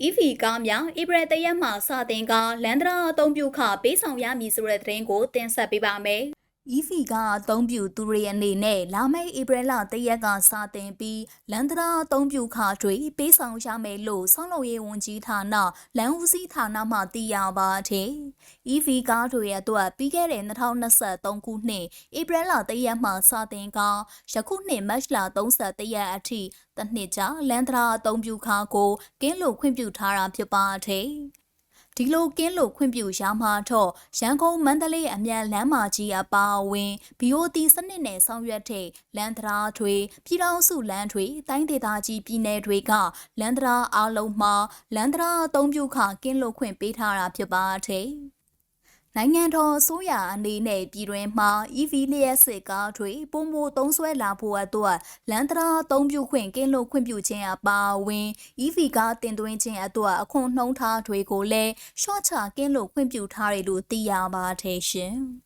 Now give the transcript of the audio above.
EV ကားများဧပြီတရက်မှစတင်ကလန်ဒရာအသုံးပြုခပေးဆောင်ရမည်ဆိုတဲ့သတင်းကိုတင်ဆက်ပေးပါမယ်။ EV ကအသုံးပြုသူတွေအနေနဲ့လာမယ့်ဧပြီလတရက်ကစတင်ပြီးလန်ဒရာအသုံးပြုခတွေပေးဆောင်ရမယ်လို့ဆောင်းလုပ်ရေးဝန်ကြီးဌာနလန်ဦးစီးဌာနမှသိရပါတယ်။ EV ကားတွေအတွက်ပြီးခဲ့တဲ့2023ခုနှစ်ဧပြီလတရက်မှစတင်ကယခုနှစ်မတ်လ31ရက်အထိတစ်နှစ်ကြာလန်ဒရာအသုံးပြုခကိုကင်းလို့ခွင့်ပြုထားတာဖြစ်ပါတယ်။ဒီလိုကင်းလို့ခွင့်ပြုရမှာတော့ရန်ကုန်မန္တလေးအမြန်လမ်းမကြီးအပါအဝင် BOT စနစ်နဲ့ဆောင်ရွက်တဲ့လန်ဒရာတွေပြည်ထောင်စုလမ်းတွေတိုင်းဒေသကြီးပြည်နယ်တွေကလန်ဒရာအားလုံးမှာလန်ဒရာအသုံးပြုခကင်းလို့ခွင့်ပေးထားတာဖြစ်ပါတယ်။နိုင်ငံတော်အစိုးရအနေနဲ့ပြည်တွင်းမှာ EV လျှက်စစ်ကားတွေပုံမသုံးစွဲလာဖို့အတွက်လန်ဒရာအသုံးပြုခွင့်ကင်းလို့ခွင့်ပြုခြင်းအပါအဝင် EV ကားတင်သွင်းခြင်းအတွက်အခွန်နှုန်းထားတွေကိုလည်းရှော့ချကင်းလို့ခွင့်ပြုထားတယ်လို့သိရပါတယ်ရှင်။